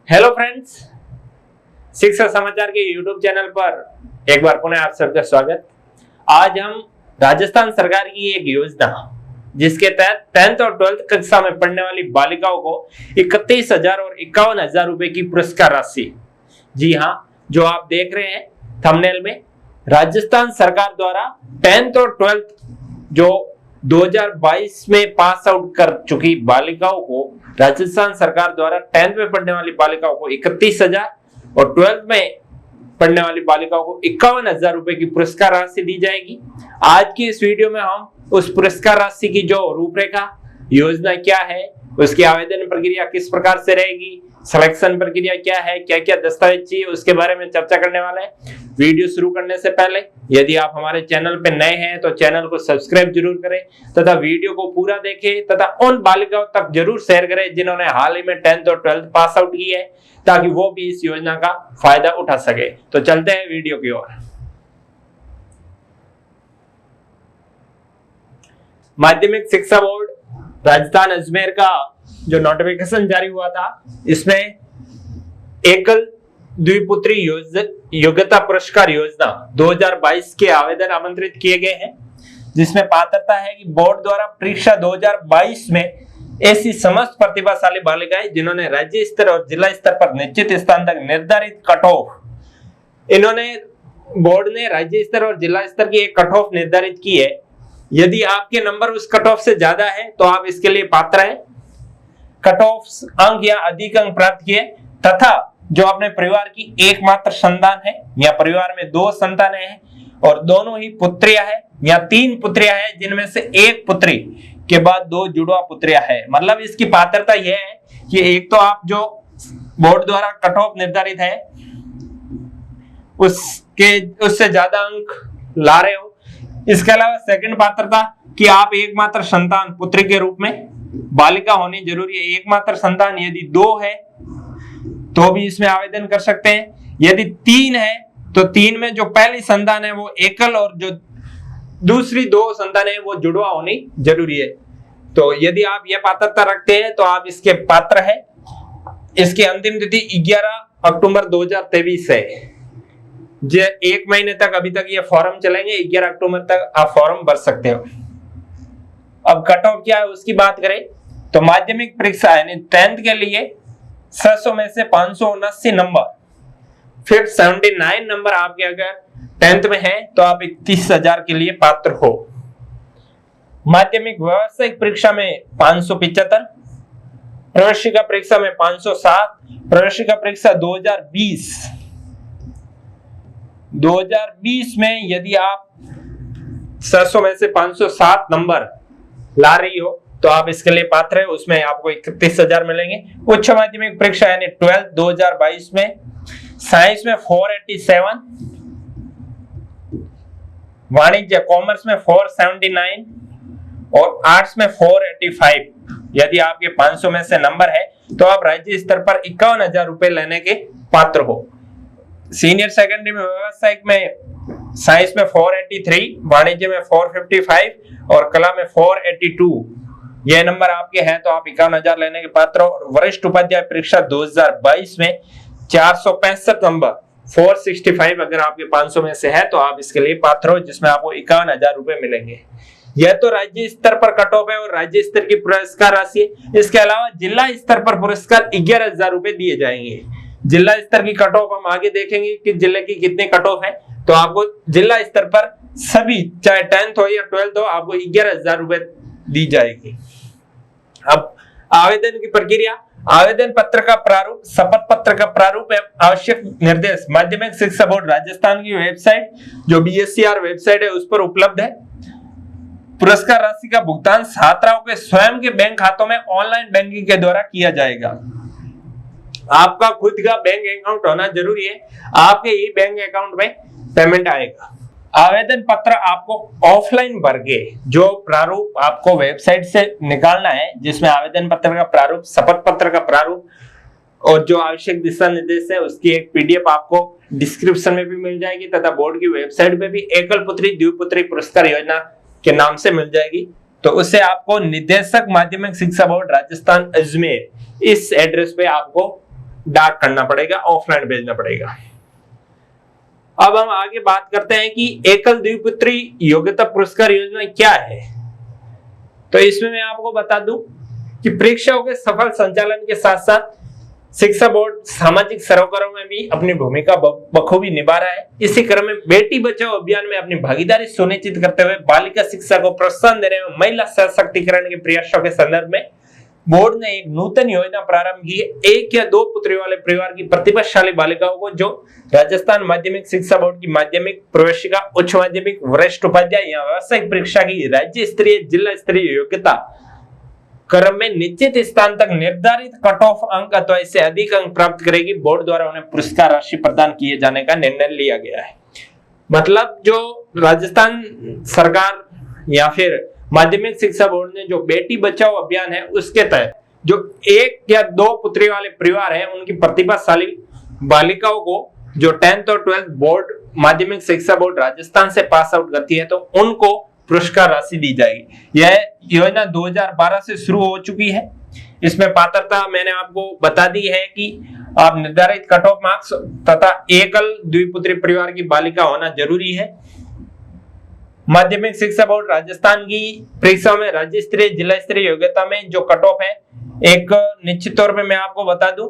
Hello friends, शिक्षा समाचार के यूट्यूब चैनल पर एक बार पुनः आप सबका स्वागत। आज हम राजस्थान सरकार की एक योजना जिसके तहत 10th और 12th कक्षा में पढ़ने वाली बालिकाओं को 31,000 और 51,000 रुपए की पुरस्कार राशि, जी हाँ, जो आप देख रहे हैं थंबनेल में, राजस्थान सरकार द्वारा 10th और 12th जो 2022 में पास आउट कर चुकी बालिकाओं को राजस्थान सरकार द्वारा 10th में पढ़ने वाली बालिकाओं को 31,000 और 12th में पढ़ने वाली बालिकाओं को 51,000 रुपए की पुरस्कार राशि दी जाएगी। आज की इस वीडियो में हम उस पुरस्कार राशि की जो रूपरेखा, योजना क्या है, उसकी आवेदन प्रक्रिया किस प्रकार से रहेगी, सिलेक्शन प्रक्रिया क्या है, क्या क्या दस्तावेज चाहिए, उसके बारे में चर्चा करने वाले हैं। वीडियो शुरू करने से पहले यदि आप हमारे चैनल पर नए हैं तो चैनल को सब्सक्राइब जरूर करें तथा वीडियो को पूरा देखें तथा उन बालिकाओं तक जरूर शेयर करें जिन्होंने हाल ही में 10th और 12th पास आउट की है, ताकि वो भी इस योजना का फायदा उठा सके। तो चलते हैं वीडियो की ओर। माध्यमिक शिक्षा बोर्ड राजस्थान अजमेर का जो नोटिफिकेशन जारी हुआ था, इसमें एकल द्विपुत्री योग्यता पुरस्कार योजना 2022 के आवेदन आमंत्रित किए गए हैं, जिसमें पात्रता है कि बोर्ड द्वारा परीक्षा 2022 में ऐसी समस्त प्रतिभाशाली बालिकाएं जिन्होंने राज्य स्तर और जिला स्तर पर निश्चित स्थान तक निर्धारित कट ऑफ, इन्होंने बोर्ड ने राज्य स्तर और जिला स्तर की एक कट ऑफ निर्धारित की है। यदि आपके नंबर उस कट ऑफ से ज्यादा है तो आप इसके लिए पात्र हैं। कट ऑफ अंक या अधिक अंक प्राप्त किए तथा जो अपने परिवार की एकमात्र संतान है या परिवार में 2 संतानें हैं और दोनों ही पुत्रियां हैं या 3 पुत्रियां हैं, जिनमें से एक पुत्री के बाद 2 जुड़वा पुत्रियां हैं। मतलब इसकी पात्रता यह है कि एक तो आप जो बोर्ड द्वारा कट ऑफ निर्धारित है उससे ज्यादा अंक ला रहे हो। इसके अलावा सेकंड पात्रता कि आप एकमात्र संतान पुत्री के रूप में, बालिका होनी जरूरी है। एकमात्र संतान यदि 2 है तो भी इसमें आवेदन कर सकते हैं। यदि 3 है तो 3 में जो पहली संतान है वो एकल और जो दूसरी 2 संतान है वो जुड़वा होनी जरूरी है। तो यदि आप यह पात्रता रखते हैं तो आप इसके पात्र हैं। इसकी अंतिम तिथि 11 अक्टूबर 2023 है। जो 1 महीने तक अभी तक ये फॉर्म चलेंगे, 11 अक्टूबर तक आप फॉर्म भर सकते हो। अब कट ऑफ क्या है उसकी बात करें तो माध्यमिक परीक्षा यानी 10th के लिए 600 में से 579 नंबर, फिर 79 नंबर आपके अगर 10th में है तो आप 31,000 के लिए पात्र हो। माध्यमिक व्यावसायिक परीक्षा में 575, प्रवेशिका परीक्षा में 507, प्रवेशिका परीक्षा 2020 में यदि आप 600 में से 507 नंबर ला रही हो तो आप इसके लिए पात्र है। उसमें आपको 31,000 मिलेंगे। उच्च माध्यमिक परीक्षा यानी 12th 2022 में साइंस में 487, वाणिज्य कॉमर्स में 479 और आर्ट्स में 485, यदि आपके 500 में से नंबर है तो आप राज्य स्तर पर 51,000 रुपए लेने के पात्र हो। सीनियर सेकेंडरी में व्यावसायिक में साइंस में 483, वाणिज्य में 455 और कला में 482, यह नंबर आपके हैं तो आप 51,000 लेने के पात्र हो। और वरिष्ठ उपाध्याय परीक्षा 2022 में 465 नंबर 465 अगर आपके 500 में से है तो आप इसके लिए पात्र हो, जिसमें आपको 51,000 रुपए मिलेंगे। यह तो राज्य स्तर पर कट ऑफ है और राज्य स्तर की पुरस्कार राशि है। इसके अलावा जिला स्तर पर पुरस्कार 11,000 रुपए दिए जाएंगे। जिला स्तर की कट ऑफ हम आगे देखेंगे कि जिले की कितने कट ऑफ है, तो आपको जिला स्तर पर सभी चाहे 10th हो या 12th हो आपको 11,000 रुपए दी जाएगी। अब आवेदन की प्रक्रिया, आवेदन पत्र का प्रारूप, शपथ पत्र का प्रारूप एवं आवश्यक निर्देश माध्यमिक शिक्षा बोर्ड राजस्थान की वेबसाइट जो BSCR वेबसाइट है उस पर उपलब्ध है। पुरस्कार राशि का भुगतान छात्राओं के स्वयं के बैंक खातों में ऑनलाइन बैंकिंग के द्वारा किया जाएगा। आपका खुद का बैंक अकाउंट होना जरूरी है, आपके ही बैंक अकाउंट में पेमेंट आएगा। आवेदन पत्र आपको ऑफलाइन भर के जो प्रारूप आपको वेबसाइट से निकालना है, जिसमें आवेदन पत्र का प्रारूप, शपथ पत्र का प्रारूप और जो आवश्यक दिशा निर्देश है उसकी एक PDF आपको डिस्क्रिप्शन में भी मिल जाएगी तथा बोर्ड की वेबसाइट पे भी एकल पुत्री द्विपुत्री पुरस्कार योजना के नाम से मिल जाएगी। तो उससे आपको निदेशक माध्यमिक शिक्षा बोर्ड राजस्थान अजमेर इस एड्रेस पे आपको डाक करना पड़ेगा, ऑफलाइन भेजना पड़ेगा। अब हम आगे बात करते हैं कि एकल द्विपुत्री योग्यता पुरस्कार योजना क्या है। तो इसमें मैं आपको बता दूं कि परीक्षाओं के सफल संचालन के साथ साथ शिक्षा बोर्ड सामाजिक सरोकारों में भी अपनी भूमिका बखूबी निभा रहा है। इसी क्रम में बेटी बचाओ अभियान में अपनी भागीदारी सुनिश्चित करते हुए बालिका शिक्षा को प्रोत्साहन देने में महिला सशक्तिकरण के प्रयासों के संदर्भ में बोर्ड ने एक नूतन योजना प्रारंभ की है। 1 या 2 पुत्री वाले परिवार की प्रतिभाशाली बालिकाओं को जो राजस्थान माध्यमिक शिक्षा बोर्ड की माध्यमिक प्रवेशिका, उच्च माध्यमिक, वरिष्ठ उपाध्याय या व्यावसायिक परीक्षा की राज्य स्तरीय, जिला स्तरीय योग्यता क्रम में निश्चित स्थान तक निर्धारित कट ऑफ अंक अथवा इससे अधिक अंक प्राप्त करेगी, बोर्ड द्वारा उन्हें पुरस्कार राशि प्रदान किए जाने का निर्णय लिया गया है। मतलब जो राजस्थान सरकार या फिर माध्यमिक शिक्षा बोर्ड ने जो बेटी बचाओ अभियान है उसके तहत जो 1 या 2 पुत्री वाले परिवार है उनकी प्रतिभाशाली बालिकाओं को जो 10th और 12th बोर्ड माध्यमिक शिक्षा बोर्ड राजस्थान से पास आउट करती है तो उनको पुरस्कार राशि दी जाएगी। यह योजना 2012 से शुरू हो चुकी है। इसमें पात्रता मैंने आपको बता दी है कि आप निर्धारित कट ऑफ मार्क्स तथा एकल द्विपुत्री परिवार की बालिका होना जरूरी है। माध्यमिक शिक्षा बोर्ड राजस्थान की परीक्षाओं में राज्य स्तरीय, जिला स्तरीय योग्यता में जो कट ऑफ है एक निश्चित तौर पे मैं आपको बता दूं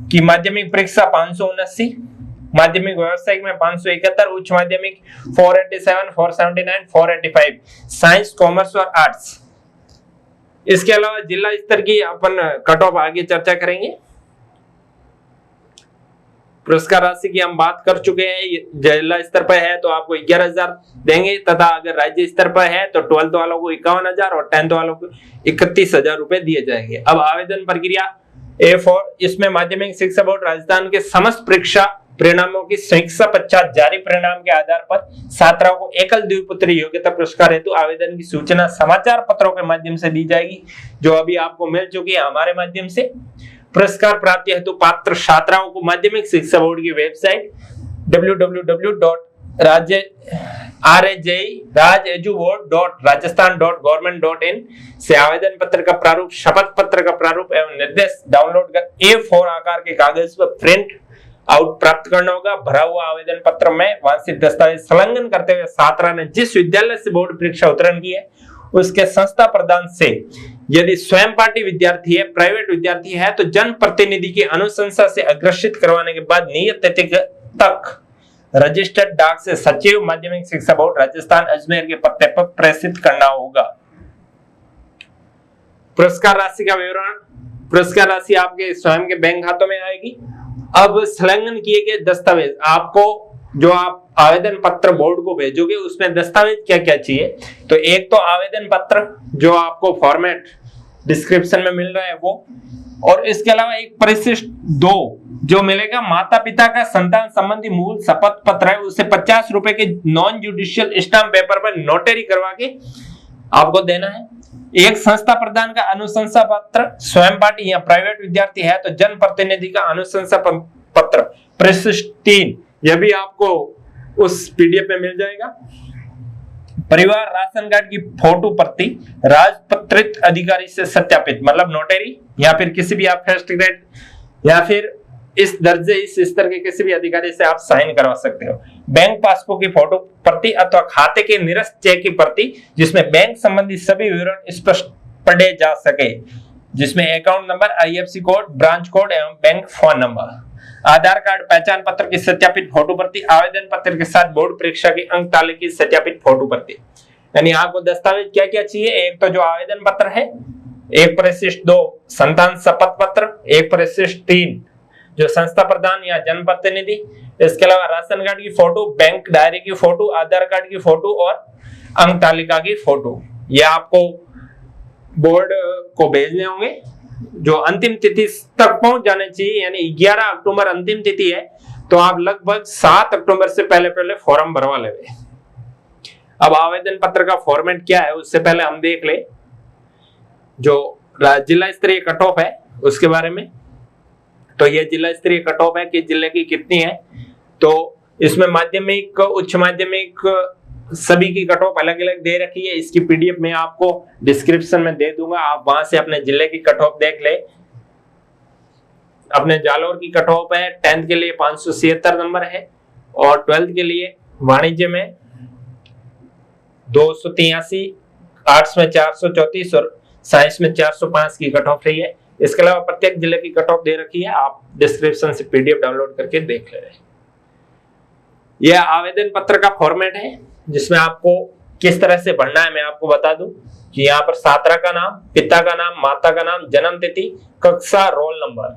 कि माध्यमिक परीक्षा 579, माध्यमिक व्यावसायिक में 571, उच्च माध्यमिक 487, 479, 485, साइंस, कॉमर्स और आर्ट्स। इसके अलावा जिला स्तर की अपन कट ऑफ आगे चर्चा करेंगे। पुरस्कार राशि की हम बात कर चुके हैं। जिला स्तर पर है तो आपको 11,000 देंगे तथा अगर राज्य स्तर पर है तो 12th वालों को 51,000 और 10th वालों को 31,000 रुपए दिए जाएंगे। अब आवेदन प्रक्रिया A4, इसमें माध्यमिक शिक्षा बोर्ड राजस्थान के समस्त परीक्षा परिणामों की समीक्षा पश्चात जारी परिणाम के आधार पर छात्राओं को एकल द्विपुत्री योग्यता पुरस्कार हेतु आवेदन की सूचना समाचार पत्रों के माध्यम से दी जाएगी, जो अभी आपको मिल चुकी है हमारे माध्यम से। पुरस्कार प्राप्ति हेतु पात्र छात्राओं को माध्यमिक शिक्षा बोर्ड की वेबसाइट www.rajejubord.rajasthan.government.in से आवेदन पत्र का प्रारूप, शपथ पत्र का प्रारूप एवं निर्देश डाउनलोड कर A4 आकार के कागज पर प्रिंट आउट प्राप्त करना होगा। भरा हुआ आवेदन पत्र में वांछित दस्तावेज संलग्न करते हुए छात्रा ने जिस विद्यालय से बोर्ड परीक्षा उत्तीर्ण की है उसके संस्था प्रदान से यदि स्वयं पार्टी विद्यार्थी है, प्राइवेट विद्यार्थी है तो जन प्रतिनिधि की अनुशंसा से अग्रसित करवाने के बाद नियत तिथि तक रजिस्टर्ड डाक से सचिव माध्यमिक शिक्षा बोर्ड राजस्थान अजमेर के पते पर प्रेषित करना होगा। पुरस्कार राशि का विवरण, पुरस्कार राशि आपके स्वयं के बैंक खातों में आएगी। अब संलग्न किए गए दस्तावेज, आपको जो आप आवेदन पत्र बोर्ड को भेजोगे उसमें दस्तावेज क्या क्या चाहिए, तो एक तो आवेदन पत्र जो आपको फॉर्मेट डिस्क्रिप्शन में मिल रहा है वो, और इसके अलावा एक परिशिष्ट 2 जो मिलेगा माता पिता का संतान संबंधी मूल शपथ पत्र है, उसे 50 रुपए के नॉन जुडिशियल स्टाम्प पेपर पर नोटरी करवा के आपको देना है। एक संस्था प्रदान का अनुशंसा पत्र, स्वयं पार्टी या प्राइवेट विद्यार्थी है तो जन प्रतिनिधि का अनुशंसा पत्र परिशिष्ट 3, यह भी आपको उस पीडीएफ में मिल जाएगा। परिवार राशन कार्ड की फोटो प्रति राजपत्रित अधिकारी से सत्यापित, मतलब नोटरी या फिर किसी भी आप फर्स्ट ग्रेड या फिर इस दर्जे इस स्तर के किसी भी अधिकारी से आप साइन करवा सकते हो। बैंक पासबुक की फोटो प्रति अथवा खाते के निरस्त चेक की प्रति जिसमें बैंक संबंधी सभी विवरण स्पष्ट पढ़े जा सके, जिसमें account number, IFSC code, branch code एवं बैंक फोन नंबर, आधार कार्ड, पहचान पत्र की सत्यापित फोटो प्रति, आवेदन पत्र के साथ बोर्ड परीक्षा की अंक तालिका की सत्यापित फोटो प्रति। यानी आपको दस्तावेज क्या क्या चाहिए, एक तो जो आवेदन पत्र है, एक परिशिष्ट 2 संतान शपथ पत्र, एक परिशिष्ट 3 जो संस्था प्रधान या जनप्रतिनिधि, इसके अलावा राशन कार्ड की फोटो, बैंक डायरी की फोटो, आधार कार्ड की फोटो और अंक तालिका की फोटो, ये आपको बोर्ड को भेजने होंगे जो अंतिम तिथि तक पहुंच जाने चाहिए। यानी 11 अक्टूबर अंतिम तिथि है तो आप लगभग 7 अक्टूबर से पहले पहले फॉर्म भरवा ले। अब आवेदन पत्र का फॉर्मेट क्या है उससे पहले हम देख ले जो जिला स्तरीय कट ऑफ है उसके बारे में। तो ये जिला स्तरीय कट ऑफ है कि जिले की कितनी है, तो इसमें माध्यमिक, उच्च माध्यमिक सभी की कट ऑफ अलग अलग दे रखी है। इसकी पीडीएफ में आपको डिस्क्रिप्शन में दे दूंगा, आप वहां से अपने जिले की कट ऑफ देख ले। अपने जालौर की कट ऑफ है 10th के लिए 576 नंबर है और 12th के लिए वाणिज्य में 283, आर्ट्स में 434 और साइंस में 405 की कट ऑफ रही है। इसके अलावा प्रत्येक जिले की कट ऑफ दे रखी है, आप डिस्क्रिप्शन से पीडीएफ डाउनलोड करके देख ले रहे हैं। यह आवेदन पत्र का फॉर्मेट है जिसमें आपको किस तरह से भरना है मैं आपको बता दूं कि यहाँ पर छात्रा का नाम, पिता का नाम, माता का नाम, जन्म तिथि, कक्षा, रोल नंबर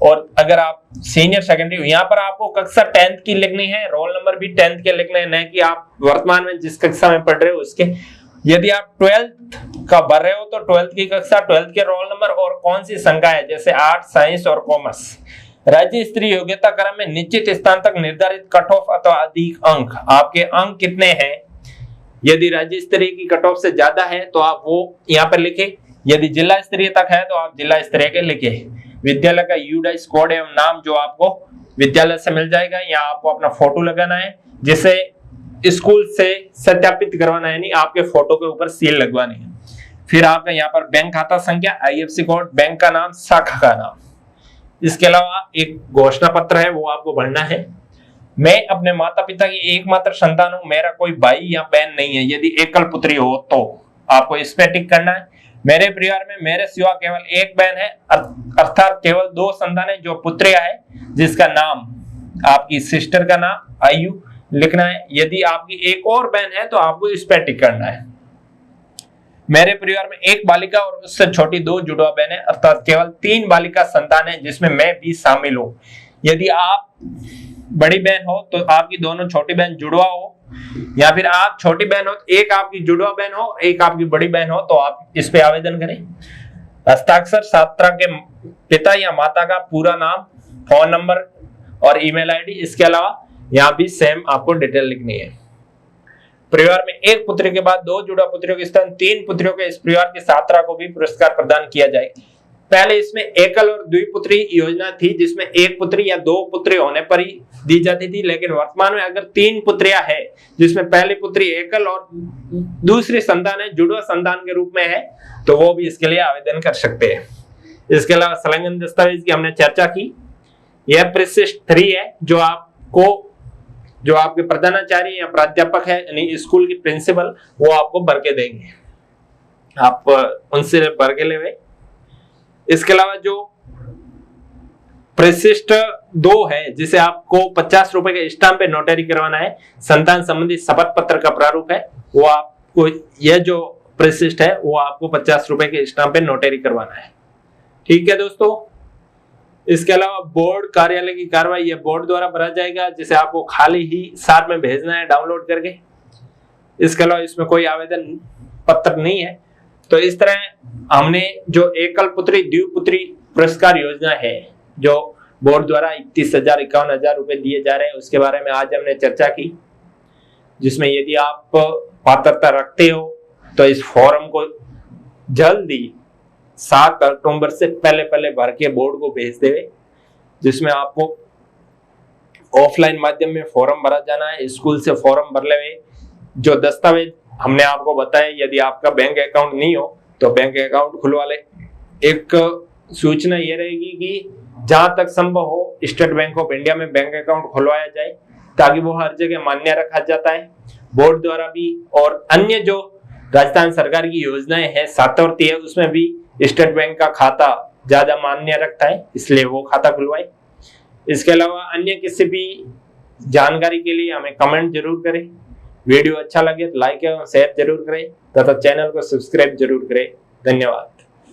और अगर आप सीनियर सेकेंडरी, यहाँ पर आपको कक्षा 10th की लिखनी है, रोल नंबर भी 10th के लिखने हैं, न कि आप वर्तमान में जिस कक्षा में पढ़ रहे हो उसके। यदि आप 12th का भर रहे हो तो 12th की कक्षा, 12th के रोल नंबर और कौन सी संकाय है जैसे आर्ट्स, साइंस और कॉमर्स। राज्य स्तरीय योग्यता क्रम में निश्चित स्थान तक निर्धारित कट ऑफ अथवा अधिक अंक, आपके अंक कितने हैं। यदि राज्य स्तरीय की कट ऑफ से ज्यादा है तो आप वो यहाँ पर लिखे, यदि जिला स्तरीय तक है तो आप जिला स्तरीय के लिखे। विद्यालय का यूडाइस कोड एवं नाम जो आपको विद्यालय से मिल जाएगा, यहाँ आपको अपना फोटो लगाना है जिसे स्कूल से सत्यापित करवाना है, यानी आपके फोटो के ऊपर सील लगवानी है। फिर आपका यहाँ पर बैंक खाता संख्या, आईएफएससी कोड, बैंक का नाम, शाखा का नाम। इसके अलावा एक घोषणा पत्र है वो आपको भरना है। मैं अपने माता पिता की एकमात्र संतान हूं, मेरा कोई भाई या बहन नहीं है। यदि एकल पुत्री हो तो आपको इस पे टिक करना है। मेरे परिवार में मेरे सिवा केवल एक बहन है, अर्थात केवल 2 संतानें जो पुत्रियां है जिसका नाम, आपकी सिस्टर का नाम, आयु लिखना है। यदि आपकी एक और बहन है तो आपको इस पे टिक करना है। मेरे परिवार में एक बालिका और उससे छोटी 2 जुड़वा बहनें, अर्थात केवल 3 बालिका संतान है जिसमें मैं भी शामिल हूं। यदि आप बड़ी बहन हो तो आपकी दोनों छोटी बहन जुड़वा हो, या फिर आप छोटी बहन हो, एक आपकी जुड़वा बहन हो, एक आपकी बड़ी बहन हो, तो आप इस पे आवेदन करें। हस्ताक्षर छात्रा के पिता या माता का पूरा नाम, फोन नंबर और ईमेल आईडी। इसके अलावा यहाँ भी सेम आपको डिटेल लिखनी है। परिवार में एक पुत्री के बाद 2 जुड़वा पुत्रियों के स्थान 3 पुत्रियों के इस परिवार की छात्रा को भी पुरस्कार प्रदान किया जाएगा। पहले इसमें एकल और द्विपुत्री योजना थी जिसमें एक पुत्री या 2 पुत्री होने पर ही दी जाती थी, लेकिन वर्तमान में अगर 3 पुत्रियां है जिसमें पहली पुत्री एकल और दूसरी संतान है जुड़वा संतान के रूप में है तो वो भी इसके लिए आवेदन कर सकते हैं। इसके अलावा संलग्न दस्तावेज की हमने चर्चा की। यह परिशिष्ट 3 है जो आपके प्रधानाचार्य या प्राध्यापक है यानी स्कूल की प्रिंसिपल वो आपको भर के देंगे, आप उनसे भर के ले। इसके अलावा जो परिशिष्ट 2 है जिसे आपको 50 रुपए के स्टाम्प पे नोटरी करवाना है, संतान संबंधी शपथ पत्र का प्रारूप है वो आपको, यह जो परिशिष्ट है वो आपको 50 रुपए के स्टाम्प पे नोटरी करवाना है। ठीक है दोस्तों। इसके अलावा बोर्ड कार्यालय की कार्रवाई, यह बोर्ड द्वारा भरा जाएगा जिसे आपको खाली ही साथ में भेजना है डाउनलोड करके। इसके अलावा इसमें कोई आवेदन पत्र नहीं है। तो इस तरह हमने जो एकल पुत्री द्विपुत्री पुरस्कार योजना है जो बोर्ड द्वारा 31,000 51,000 रुपए दिए जा रहे हैं उसके बारे में आज हमने चर्चा की, जिसमें यदि आप पात्रता रखते हो तो इस फॉर्म को जल्दी 7 अक्टूबर से पहले भर के बोर्ड को भेज देवे, जिसमें आपको ऑफलाइन माध्यम में फॉर्म भरा जाना है, स्कूल से फॉर्म भर ले। जो दस्तावेज हमने आपको बताया, यदि आपका बैंक अकाउंट नहीं हो तो बैंक अकाउंट खुलवा ले। एक सूचना ये रहेगी कि जहां तक संभव हो स्टेट बैंक ऑफ इंडिया में बैंक अकाउंट खुलवाया जाए ताकि वो हर जगह मान्य रखा जाता है बोर्ड द्वारा भी, और अन्य जो राजस्थान सरकार की योजनाएं हैं छात्रवृत्ति है उसमें भी स्टेट बैंक का खाता ज्यादा मान्य रखता है, इसलिए वो खाता खुलवाए। इसके अलावा अन्य किसी भी जानकारी के लिए हमें कमेंट जरूर करें। वीडियो अच्छा लगे तो लाइक एवं शेयर जरूर करें तथा चैनल को सब्सक्राइब जरूर करें। धन्यवाद।